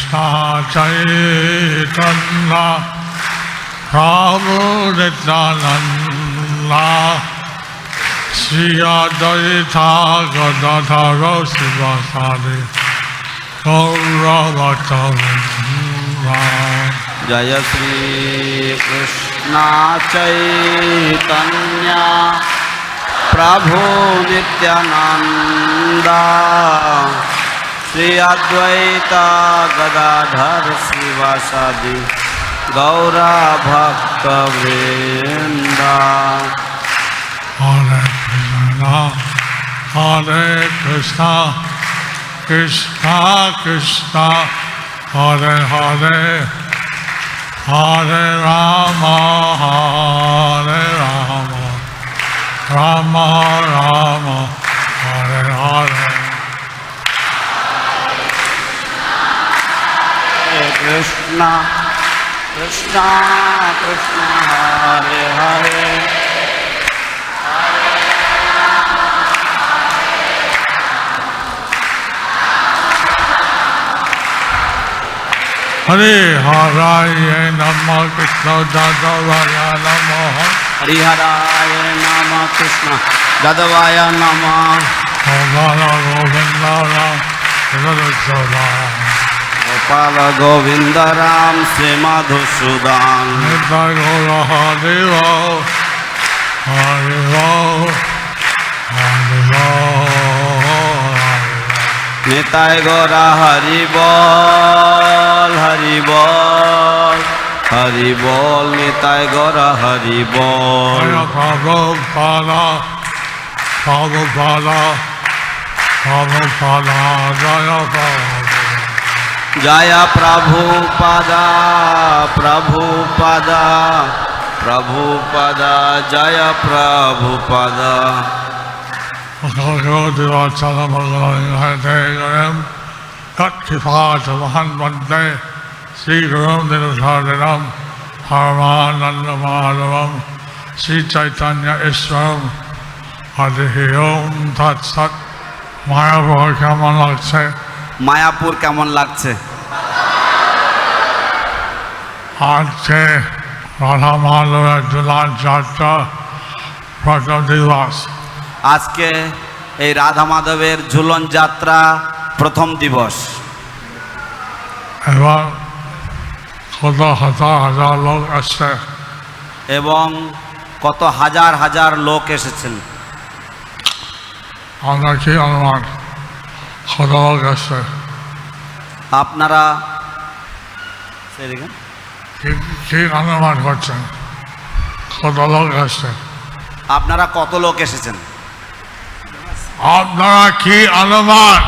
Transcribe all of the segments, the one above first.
Krishna Chaitanya Prabhu Nityananda Sri Advaita Gadadhara Sivasadi Gaura Bhaktivedanta Jaya Shri Krishna Chaitanya Prabhu Nityananda Sri Advaita Gadadhara Sivasadi Gaura Bhaktivedanta Hare Krishna Krishna Krishna Hare Hare Hare Rama Rama Rama Hare Hare Krishna Krishna Krishna Hare Hare Hare Haraya Namah Krishna Dadavaya Namah Hare Haraya Namah Krishna Dadavaya Namah Gopala Govinda Ram Gopala Govinda Ram Srimadhusudan Nitai Gora Haribo Haribo Haribo Nitai Gora Haribol Haribol Haribol Nitai Gora Haribol Jaya Prabhupada Prabhupada Prabhupada Jaya Prabhupada Jaya Prabhupada Prabhupada Prabhupada Jaya Prabhupada Bhaktivedanta Sri Gurum Dinasharinam Paramanandamadavam Sri Chaitanya Ishwaram Hare Om Tat Sat Mayapur কেমন লাগছে মায়াপুর কেমন লাগছে আজকে রাধা মাধবের ঝুলন যাত্রা প্রথম দিবস আজকে এই রাধা মাধবের ঝুলন যাত্রা প্রথম দিবস এবং কত হাজার হাজার লোক আসছে এবং কত হাজার হাজার লোক এসেছেন আমরা কি অনুমান কত লোক আসছে আপনারা কি অনুমান করছেন কত লোক আসছে আপনারা কত লোক এসেছেন আপনারা কি অনুমান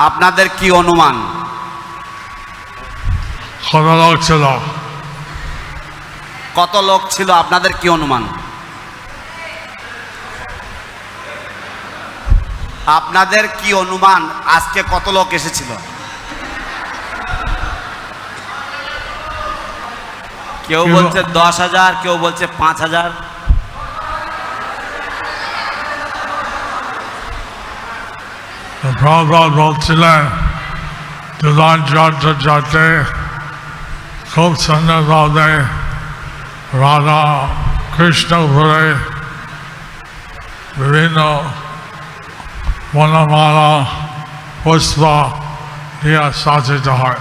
আপনাদের কি অনুমান কত লোক ছিল কত লোক ছিল আপনাদের কি অনুমান আপনাদের কি অনুমান আজকে কত লোক এসেছিল কেউ বলছে 10,000 কেউ বলছে 5,000 প্রভুপাদ বলছিলেন ঝুলন যাত্রা যাতে খুব সুন্দরভাবে রাধা কৃষ্ণ ঘুরে বিভিন্ন বনমালা পুষ্প দিয়ে সাজিত হয়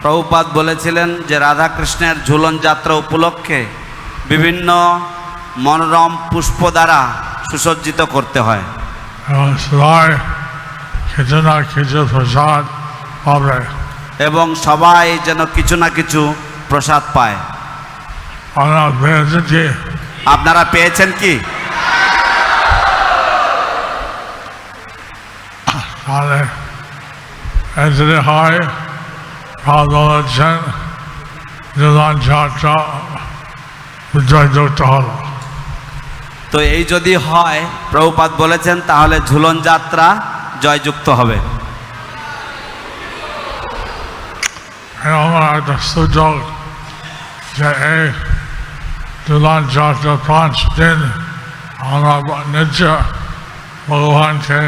প্রভুপাদ বলেছিলেন যে রাধা কৃষ্ণের ঝুলন যাত্রা উপলক্ষে বিভিন্ন মনোরম পুষ্প দ্বারা সুসজ্জিত করতে হয় এবং সবাই কিছু না কিছু প্রসাদ পাবে এবং সবাই যেন কিছু না কিছু প্রসাদ পায় আপনারা পেয়েছেন কি তাহলে এতে হয় বলেছেন ঝুলন যাত্রা জয়যুক্ত হল তো এই যদি হয় প্রভুপাদ বলেছেন তাহলে ঝুলন যাত্রা জয়যুক্ত হবে আমার একটা সুযোগ যে এই ঝুলন যাত্রা 5 দিন আমরা নিজ ভগবানকে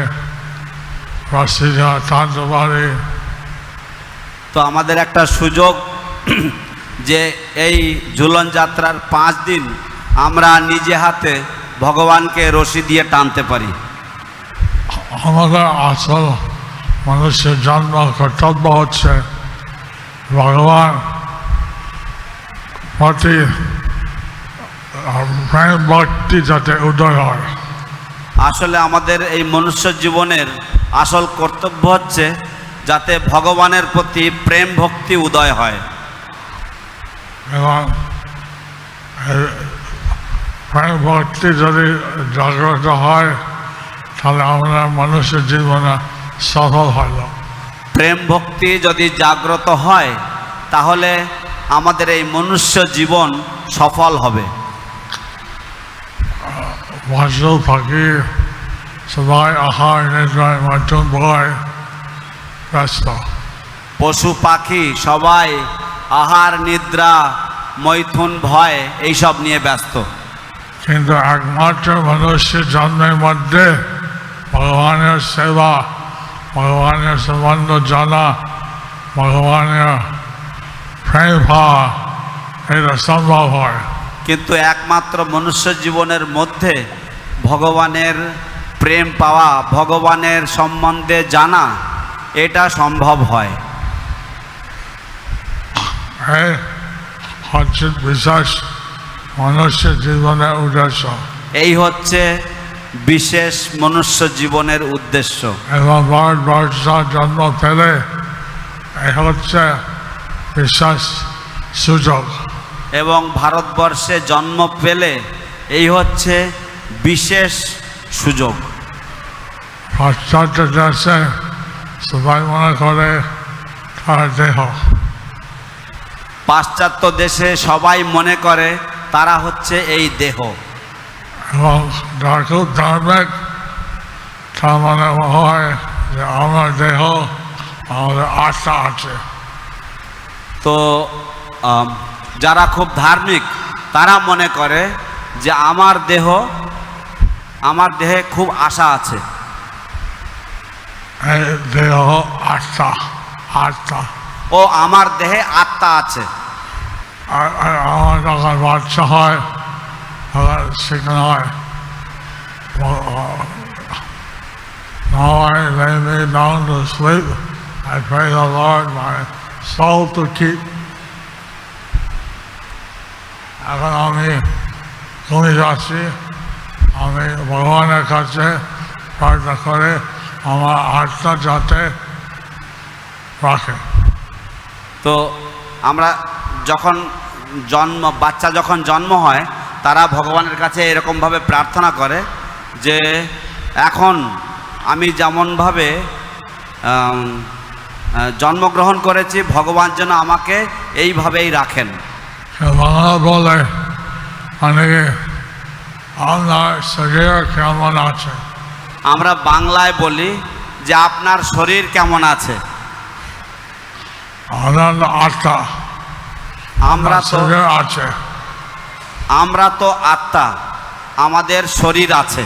রাশিয়া টানতে পারি তো আমাদের একটা সুযোগ যে এই ঝুলন যাত্রার 5 দিন আমরা নিজে হাতে ভগবানকে রশি দিয়ে টানতে পারি। আমাদের আসল মানুষের জন্ম কর্তব্য হচ্ছে ভগবান প্রতি প্রেম ভক্তি যাতে উদয় হয়। আসলে আমাদের এই মনুষ্য জীবনের আসল কর্তব্য হচ্ছে যাতে ভগবানের প্রতি প্রেম ভক্তি উদয় হয়। এবং প্রেম ভক্তি যদি জাগ্রত হয় তাহলে আমরা মানুষের জীবনে সফল হল। প্রেম ভক্তি যদি জাগ্রত হয় তাহলে আমাদের এই মনুষ্য জীবন সফল হবে। পশু পাখি সবাই আহার নিদ্রায় মধ্যম ভয় ব্যস্ত। পশু পাখি সবাই আহার নিদ্রা মৈথুন ভয় এইসব নিয়ে ব্যস্ত, কিন্তু একমাত্র মানুষের জন্মের মধ্যে ভগবানের সেবা, ভগবানের সম্বন্ধ জানা, ভগবানের প্রেম পাওয়া এটা সম্ভব হয়। কিন্তু একমাত্র মনুষ্য জীবনের মধ্যে ভগবানের প্রেম পাওয়া, ভগবানের সম্বন্ধে জানা এটা সম্ভব হয়। হচ্ছে বিশেষ মনুষ্য জীবনের উদ্দেশ্য। এই হচ্ছে বিশেষ মনুষ্য জীবনের উদ্দেশ্য। এবং ভারতবর্ষ জন্ম পেলে এই হচ্ছে বিশেষ সুযোগ। এবং ভারতবর্ষে জন্ম পেলে এই হচ্ছে বিশেষ সুযোগ। পাশ্চাত্য দেশে সবাই মনে করে তার দেহ, পাশ্চাত্য দেশে সবাই মনে করে তারা হচ্ছে এই দেহ। এবং যার খুব ধার্মিক তার মনে হয় যে আমার দেহ, আমাদের আত্মা আছে। তো যারা খুব ধার্মিক তারা মনে করে যে আমার দেহে খুব আশা আছে। এই দেহ আত্মা, আত্মা। ও আমার দেহে আত্মা আছে। আর আমার যখন বাচ্চা হয় তখন শেখানো হয় now I lay me down to sleep, I pray the Lord my soul to keep. এখন আমি ঘুমিয়ে যাচ্ছি, আমি ভগবানের কাছে প্রার্থনা করে আমার আত্মা যাতে রাখে। তো আমরা যখন বাচ্চা যখন জন্ম হয় তারা ভগবানের কাছে এরকমভাবে প্রার্থনা করে যে এখন আমি যেমনভাবে জন্মগ্রহণ করেছি ভগবান যেন আমাকে এইভাবেই রাখেন। বাংলা বলে অনেকে আপনার শরীর কেমন আছে, আমরা বাংলায় বলি যে আপনার শরীর কেমন আছে। আত্মা, আমরা তো আত্মা, আমাদের শরীর আছে।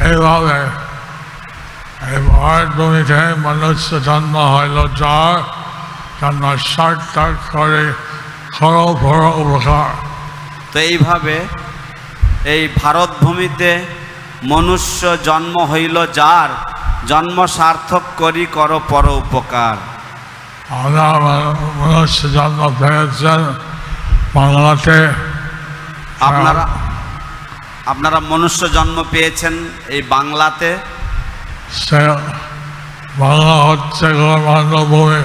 এইভাবে এই ভারতভূমিতে মনুষ্য জন্ম হইল যার জন্ম সার্থক করে বড় উপকার। তো এইভাবে এই ভারতভূমিতে মনুষ্য জন্ম হইল যার জন্ম সার্থক করি কর পর উপকার। আমরা মনুষ্য জন্ম পেয়েছেন বাংলাতে। আপনারা মনুষ্য জন্ম পেয়েছেন এই বাংলাতে। সে বাংলা হচ্ছে গৌরমণ্ডল ভূমি।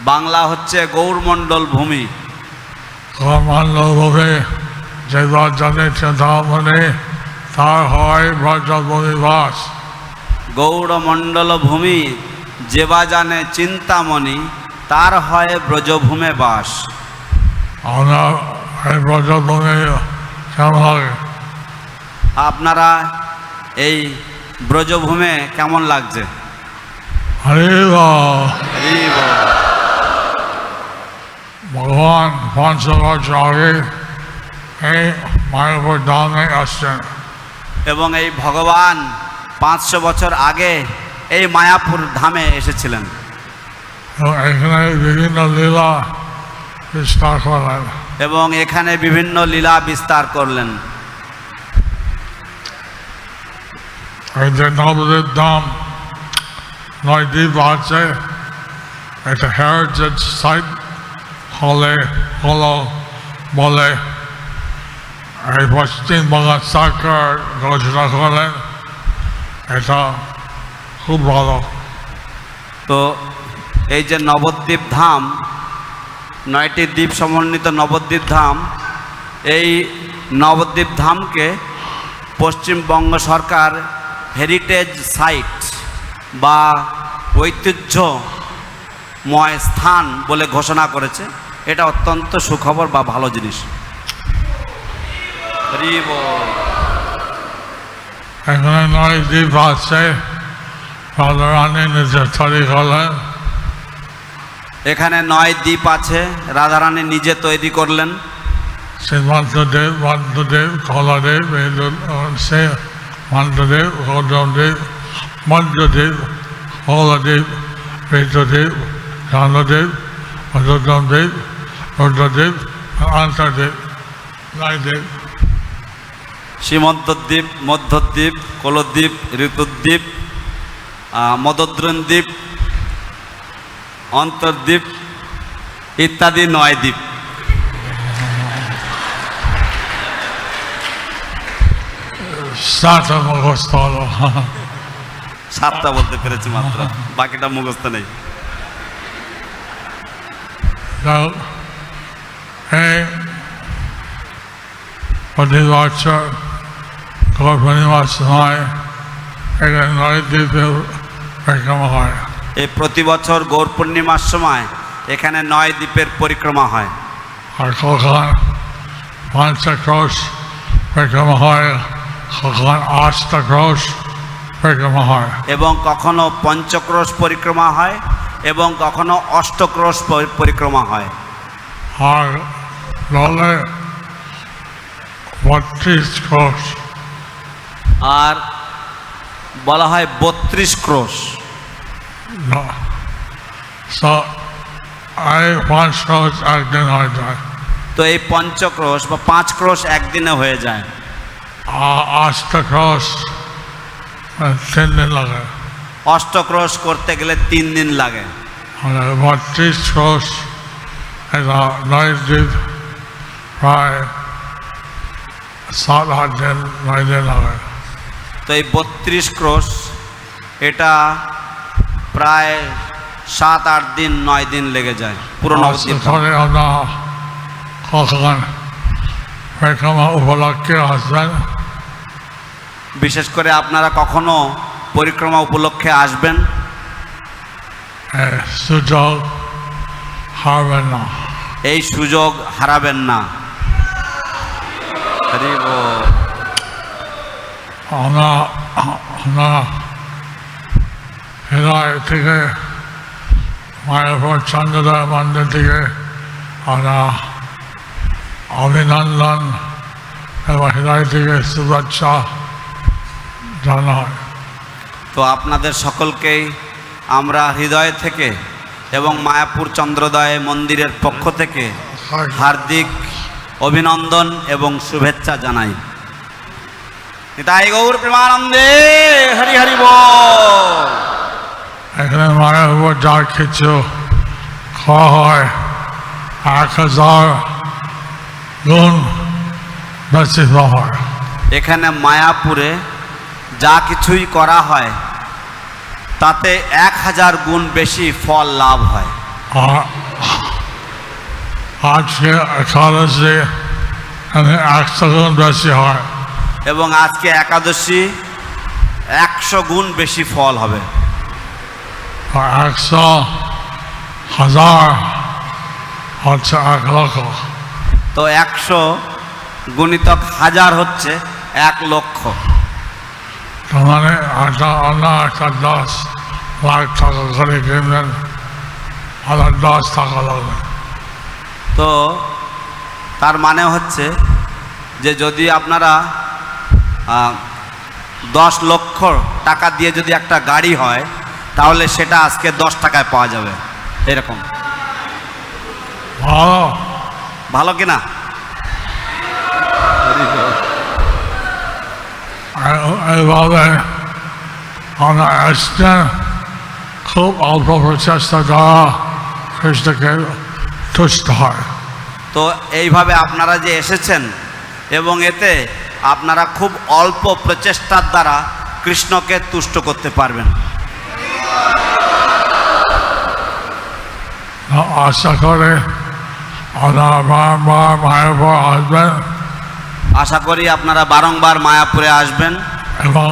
বাংলা হচ্ছে গৌরমণ্ডল ভূমি। গৌরমণ্ডল ভূমি যেবার জানে চিন্তামণি তার হয় ব্রজভূমি বাস। গৌরমণ্ডল ভূমি যেবা জানে চিন্তামণি তার হয় ব্রজভূমে বাস। আমরা এই ব্রজভূমি কেমন লাগে? আপনারা এই ব্রজভূমে কেমন লাগছে? হরে ভগবান 500 বছর আগে এই মায়াপুর ধামে আসছেন। এবং এই ভগবান 500 বছর আগে এই মায়াপুর ধামে এসেছিলেন। এখানে বিভিন্ন লীলা বিস্তার করলেন। এবং এখানে বিভিন্ন লীলা বিস্তার করলেন। এই যে নবদ্বীপ ধাম 9 দ্বীপ আছে, একটা হেরিটেজ সাইট হলো বলে এই পশ্চিমবঙ্গ সরকার ঘোষণা করলেন, এটা খুব ভালো। তো এই যে নবদ্বীপ ধাম, 9টি দ্বীপ সমন্বিত নবদ্বীপ ধাম, এই নবদ্বীপ ধামকে পশ্চিমবঙ্গ সরকার হেরিটেজ সাইট বা ঐতিহ্যময় স্থান বলে ঘোষণা করেছে। এটা অত্যন্ত সুখবর বা ভালো জিনিস। এখানে 9 দ্বীপ আছে, রাধারানী নিজে তৈরি করলেন। এখানে 9 দ্বীপ আছে, রাধারানী নিজে তৈরি করলেন। শ্রীমন্তদেব, মন্তদেব, কলাদেব, সে মন্তদেব, গৌতমদেব, মঞ্জদেব, কলাদেব, বেদদেব, রামদেব, মধুদেব, রুদ্রদেব, আন্তর্দেব, 9 দেব। সীমন্তদ্বীপ, মধ্যদ্বীপ, কলদ্বীপ, ঋতুদ্বীপ, মদদ্রদ্বীপ, অন্তর্দ্বীপ ইত্যাদি 9 দ্বীপ। সাতটা মুখস্থ হলো। 7টা বলতে পেরেছি মাত্র, বাকিটা মুখস্থ নেই। এই প্রতি বছর গৌর পূর্ণিমার সময় এখানে 9 দ্বীপে পরিক্রমা হয়। এই প্রতি বছর গৌর পূর্ণিমার সময় এখানে 9 দ্বীপের পরিক্রমা হয়। আর কখন পঞ্চক্রোশ পরিক্রমা হয়, কখন 8টা ক্রোশ পরিক্রমা হয়। এবং কখনো পঞ্চক্রোশ পরিক্রমা হয় এবং কখনো অষ্টক্রোশ পরিক্রমা হয়। আর দলে 32 ক্রোশ। আর বলা হয় 32 ক্রোশ। এই 5 ক্রোশ একদিন হয়ে যায়। তো এই পঞ্চক্রোশ বা 5 ক্রোশ একদিনে হয়ে যায়। 8টা ক্রোশ 3 দিন লাগে। অষ্টক্রোশ করতে গেলে 3 দিন লাগে। 32 ক্রোশ এটা 9 দ্বীপ, প্রায় 7-8 দিন 9 দিন লাগে। তো এই 32 ক্রোশ এটা প্রায় 7-8 দিন 9 দিন লেগে যায় পুরো নবদ্বীপ। আমরা কখন পরিক্রমা উপলক্ষে আসবেন? বিশেষ করে আপনারা কখনো পরিক্রমা উপলক্ষে আসবেন, সুযোগ হারাবেন না। এই সুযোগ হারাবেন না। আমরা হৃদয় থেকে মায়াপুর চন্দ্রদয় মন্দির থেকে আমরা অভিনন্দন এবং হৃদয় থেকে শুভেচ্ছা জানা হয়। তো আপনাদের সকলকেই আমরা হৃদয় থেকে এবং মায়াপুর চন্দ্রোদয় মন্দিরের পক্ষ থেকে হার্দিক অভিনন্দন এবং শুভেচ্ছা জানাই। নিতাই গৌর প্রেমানন্দে, হরি হরি বল। এখানে মায়াপুর যা কিছু খাওয়া হয় 1000 গুণ বেশি হয়। এখানে মায়াপুরে যা কিছুই করা হয় তাতে 1000 গুণ বেশি ফল লাভ হয়। আর আজকে একাদশী 100 গুণ বেশি হয়। এবং আজকে একাদশী 100 গুণ বেশি ফল হবে। 100 হাজার হচ্ছে 1 লক্ষ। তো 100 গুণিতক 1000 হচ্ছে 1 লক্ষ। তার মানে একটা 10 লাখ টাকা করে কিনবেন, 10 টাকা লাগবে। তো তার মানে হচ্ছে যে যদি আপনারা 10 লক্ষ টাকা দিয়ে যদি একটা গাড়ি হয় তাহলে সেটা আজকে 10 টাকায় পাওয়া যাবে। এরকম ভালো ভালো কিনা? এইভাবে আমরা আসছেন খুব অল্প প্রচেষ্টা দ্বারা কৃষ্ণকে তুষ্ট হয়। তো এইভাবে আপনারা যে এসেছেন এবং এতে আপনারা খুব অল্প প্রচেষ্টার দ্বারা কৃষ্ণকে তুষ্ট করতে পারবেন। আশা করে আপনারা বারবার মায়াপুর আসবেন, আশা করি আপনারা বারংবার মায়াপুরে আসবেন এবং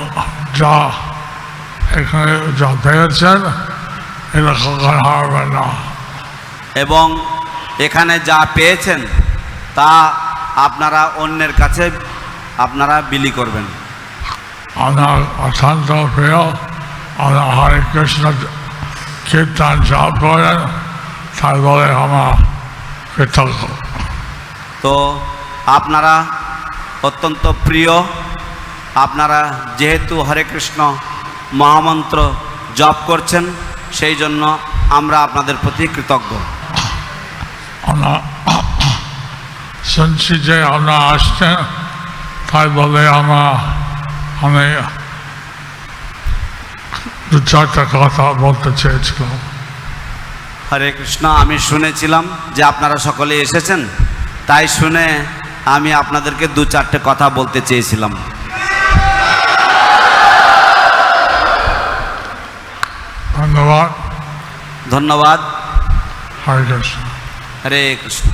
যা এখানে যা পেয়েছেন এটা কখন হারবেন না। এবং এখানে যা পেয়েছেন তা আপনারা অন্যের কাছে আপনারা বিলি করবেন। আমার অত্যন্ত প্রিয়, আমরা হরে কৃষ্ণ কীর্তন জপ করেন, তাই বলে আমার কৃতজ্ঞ। তো আপনারা অত্যন্ত প্রিয়, আপনারা যেহেতু হরে কৃষ্ণ মহামন্ত্র জপ করছেন সেই জন্য আমরা আপনাদের প্রতি কৃতজ্ঞ। আমরা শুনছি যে আপনারা আসছেন, তাই বলে আমি দু চারটা কথা বলতে চেয়েছিলাম। হরে কৃষ্ণ, আমি শুনেছিলাম যে আপনারা সকলে এসেছেন, তাই শুনে আমি আপনাদেরকে দু চারটে কথা বলতে চেয়েছিলাম। ধন্যবাদ। ধন্যবাদ। হরে কৃষ্ণ। হরে কৃষ্ণ।